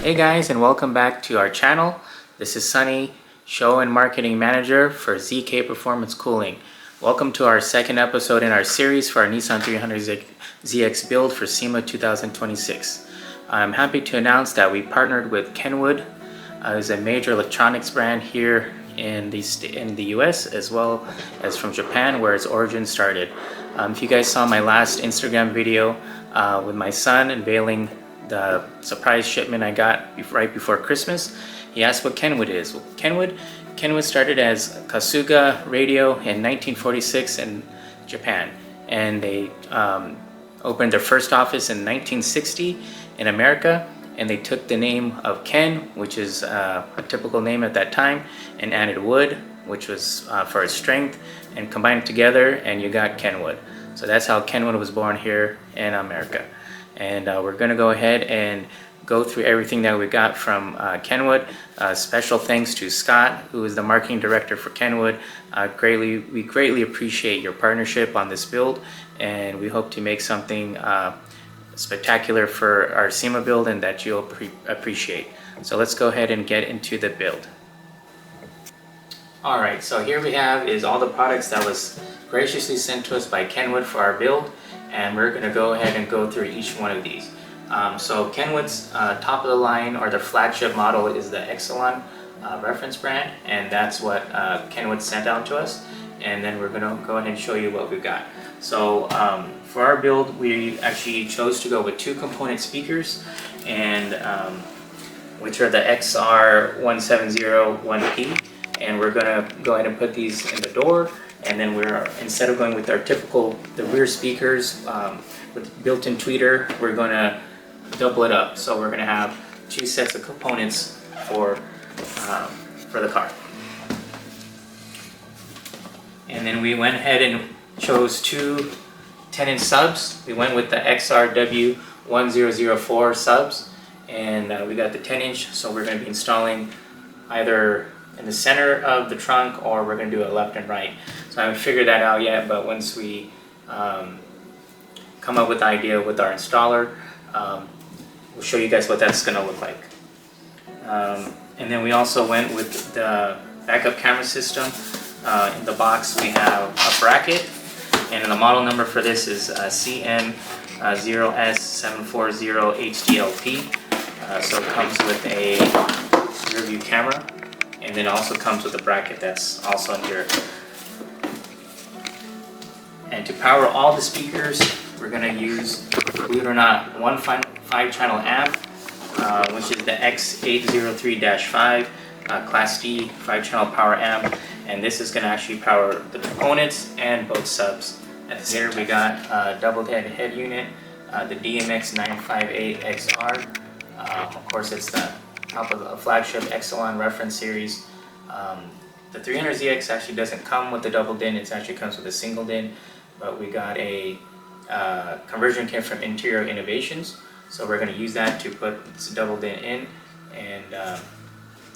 Hey guys, and welcome back to our channel. This is Sunny, Show and Marketing Manager for ZK Performance Cooling. Welcome to our second episode in our series for our Nissan 300ZX build for SEMA 2026. I'm happy to announce that we partnered with Kenwood, who's a major electronics brand here in the US as well as from Japan, where its origin started. If you guys saw my last Instagram video with my son unveiling the surprise shipment I got right before Christmas, he asked what Kenwood is. Well, Kenwood started as Kasuga Radio in 1946 in Japan, and they opened their first office in 1960 in America, and they took the name of Ken, which is a typical name at that time, and added wood, which was for its strength, and combined it together and you got Kenwood. So that's how Kenwood was born here in America. And we're going to go ahead and go through everything that we got from Kenwood. Special thanks to Scott, who is the marketing director for Kenwood. We greatly appreciate your partnership on this build, and we hope to make something spectacular for our SEMA build and that you'll appreciate. So let's go ahead and get into the build. Alright, so here we have is all the products that was graciously sent to us by Kenwood for our build, and we're going to go ahead and go through each one of these. So Kenwood's top of the line or the flagship model is the Exelon reference brand, and that's what Kenwood sent out to us. And then we're going to go ahead and show you what we've got. So for our build, we actually chose to go with two component speakers, and which are the XR1701P, and we're going to go ahead and put these in the door. And then instead of going with our typical the rear speakers with built-in tweeter, we're going to double it up. So we're going to have two sets of components for the car. And then we went ahead and chose two 10-inch subs. We went with the XRW1004 subs, and we got the 10-inch. So we're going to be installing either in the center of the trunk, or we're going to do it left and right. So I haven't figured that out yet, but once we come up with the idea with our installer, we'll show you guys what that's going to look like. And then we also went with the backup camera system. In the box we have a bracket, and the model number for this is CM0S740HDLP. So it comes with a rear view camera, and then also comes with a bracket that's also in here. And to power all the speakers, we're going to use, believe it or not, one 5-channel amp, which is the X803-5 Class D 5-channel power amp. And this is going to actually power the components and both subs. At the center we got a double head unit, the DMX958XR. Of course, it's the top of the flagship Exelon reference series. The 300ZX actually doesn't come with the double DIN, it actually comes with a single DIN, but we got a conversion kit from Interior Innovations, so we're going to use that to put this double DIN in. And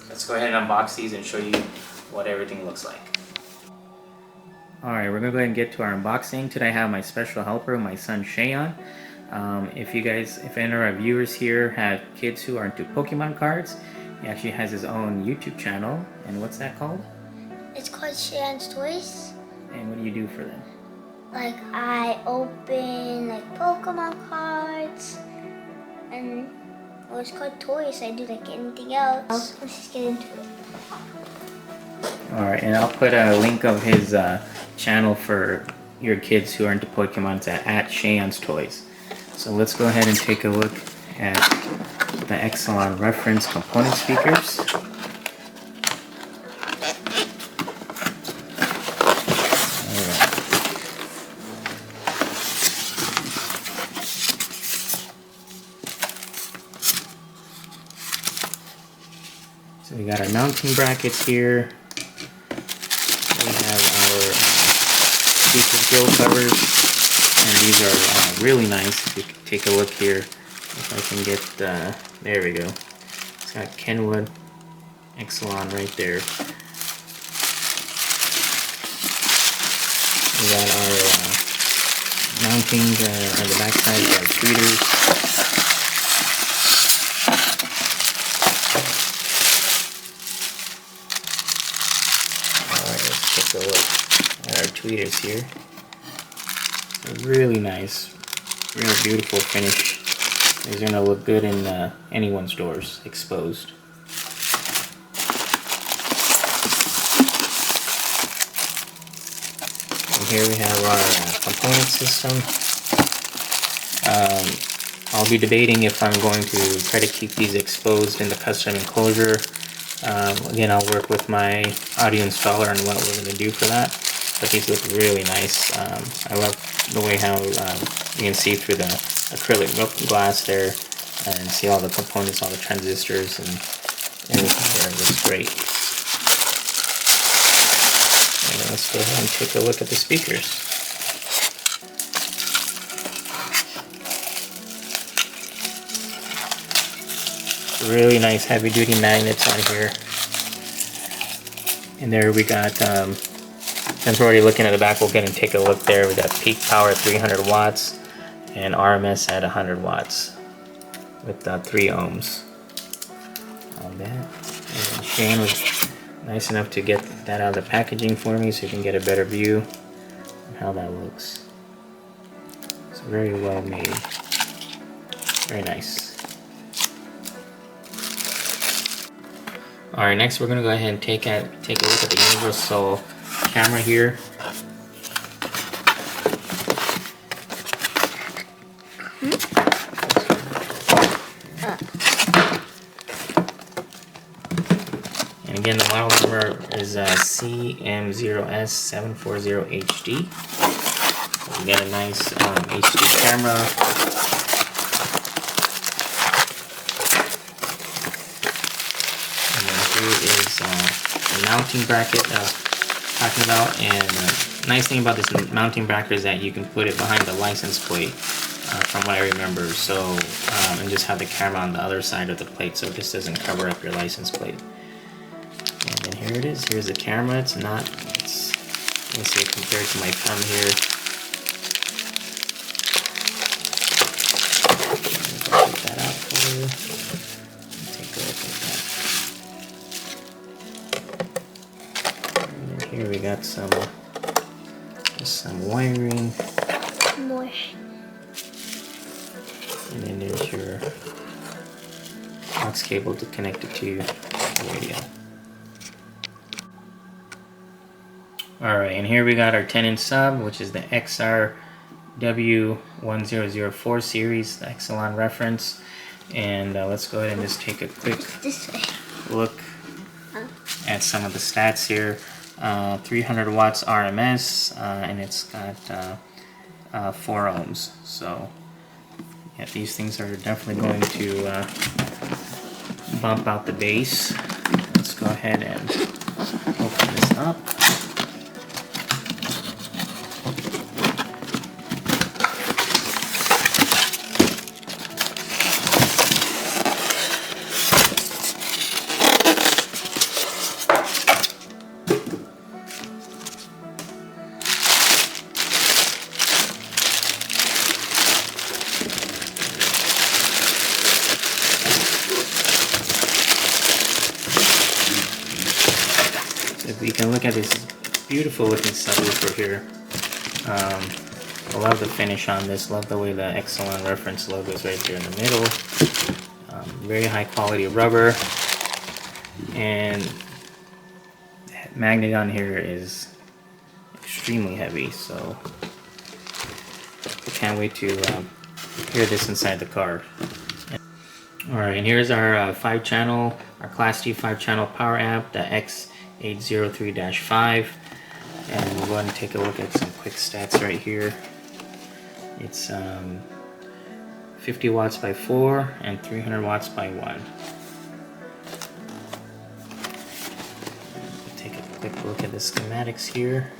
let's go ahead and unbox these and show you what everything looks like. Alright, we're going to go ahead and get to our unboxing. Today I have my special helper, my son Shayon. If any of our viewers here have kids who are into Pokemon cards, he actually has his own YouTube channel. And what's that called? It's called Shayon's Toys. And what do you do for them? Like, I open like Pokemon cards, and it's called toys. I do like anything else. Let's just get into it. Alright, and I'll put a link of his channel for your kids who are into Pokemon at Shayon's Toys. So let's go ahead and take a look at the Exelon reference component speakers. So we got our mounting brackets here. We have our speaker grill covers, and these are really nice. If you can take a look here, if I can get there we go. It's got Kenwood Exelon right there. We got our mounting on the back side, our tweeters. tweeters here. So really nice, real beautiful finish. It's gonna look good in anyone's doors, exposed. And here we have our component system. I'll be debating if I'm going to try to keep these exposed in the custom enclosure. Again, I'll work with my audio installer on what we're going to do for that. But these look really nice. I love the way how you can see through the acrylic glass there and see all the components, all the transistors and everything there. It looks great. And let's go ahead and take a look at the speakers. Really nice heavy duty magnets on here. And there we got, since we're already looking at the back, we'll get and take a look there. We got peak power at 300 watts and RMS at 100 watts with 3 ohms on that. And Shane was nice enough to get that out of the packaging for me so you can get a better view of how that looks. It's very well made. Very nice. Alright, next we're going to go ahead and take a look at the universal camera here. And again, the model number is CM0S740HD. So we got a nice HD camera. And then here is the mounting bracket that I was talking about. And the nice thing about this mounting bracket is that you can put it behind the license plate, from what I remember. So, and just have the camera on the other side of the plate so this doesn't cover up your license plate. And then here it is. Here's the camera. It's not, let's say compared to my thumb here. Get that out for you. Take a look at that. And then here we got some wiring. More. And then there's your aux cable to connect it to the radio. Alright, and here we got our 10-inch sub, which is the XRW1004 series, the Exelon reference. And let's go ahead and just take a quick look at some of the stats here. 300 watts RMS, and it's got 4 ohms. So yeah, these things are definitely going to bump out the bass. Let's go ahead and open this up. If we can look at this beautiful looking subwoofer here. I love the finish on this, love the way the Exelon reference logo is right there in the middle. Very high quality rubber, and the magnet on here is extremely heavy, so can't wait to hear this inside the car. Alright, and here's our 5-channel, our Class D 5-channel power amp, the X803-5, and we'll go ahead and take a look at some quick stats right here. It's 50 watts by 4 and 300 watts by 1. Take a quick look at the schematics here.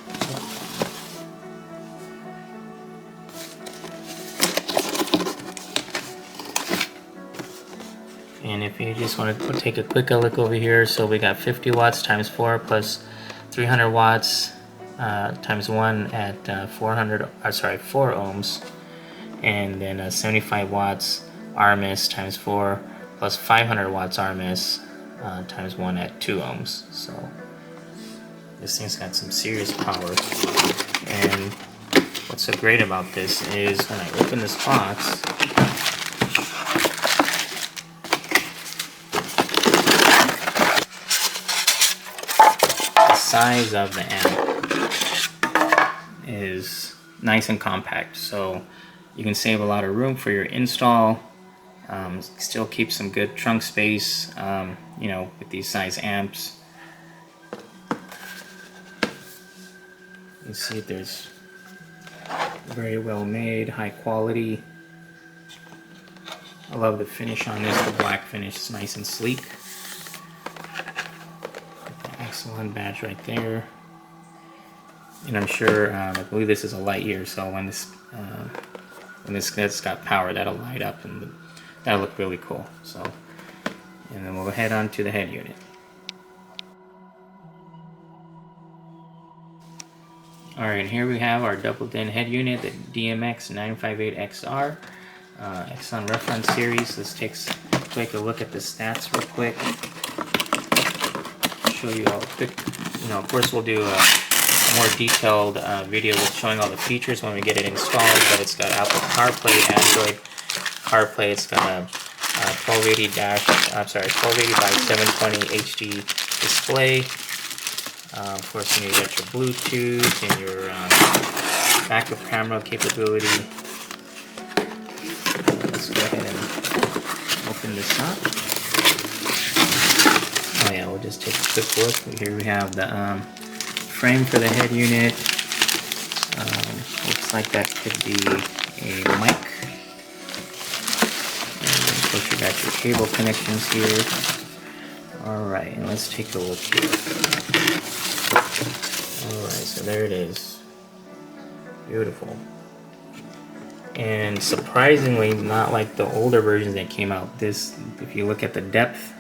And if you just want to take a quick look over here, so we got 50 watts times 4 plus 300 watts times 1 at 4 ohms, and then 75 watts RMS times 4 plus 500 watts RMS times 1 at 2 ohms. So this thing's got some serious power. what's so great about this is when I open this box, the size of the amp is nice and compact, so you can save a lot of room for your install. Still keep some good trunk space, you know, with these size amps. You see there's very well made, high quality. I love the finish on this, the black finish is nice and sleek. Excellent badge right there. And I'm sure, I believe this is a light year, so when this gets got power, that'll light up and that'll look really cool. So, and then we'll head on to the head unit. Alright, here we have our double din head unit, the DMX 958XR, Exxon reference series. Let's take a look at the stats real quick. Show you all quick. You know, of course, we'll do a more detailed video with showing all the features when we get it installed. But it's got Apple CarPlay, Android CarPlay. It's got a 1280 by 720 HD display. Of course, you got your Bluetooth and your backup camera capability. Let's go ahead and open this up. Oh yeah, we'll just take a quick look. Here we have the frame for the head unit. Looks like that could be a mic. And of course, you got your cable connections here. Alright, and let's take a look here. Alright, so there it is. Beautiful. And surprisingly, not like the older versions that came out. This, if you look at the depth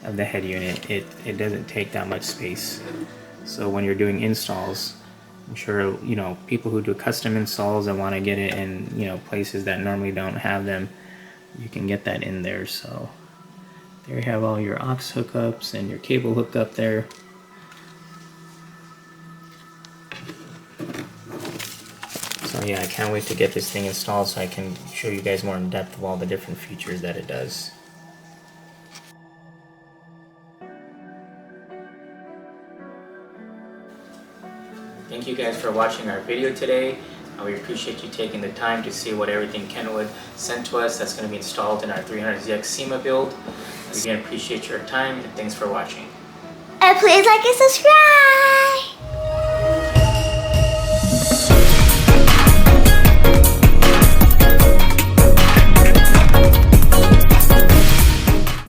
of the head unit, it doesn't take that much space. So when you're doing installs, I'm sure, you know, people who do custom installs and want to get it in, you know, places that normally don't have them, you can get that in there. So there you have all your aux hookups and your cable hooked up there. So yeah, I can't wait to get this thing installed so I can show you guys more in depth of all the different features that it does. Thank you guys for watching our video today. We appreciate you taking the time to see what everything Kenwood sent to us that's going to be installed in our 300ZX SEMA build. We again appreciate your time and thanks for watching. And please like and subscribe!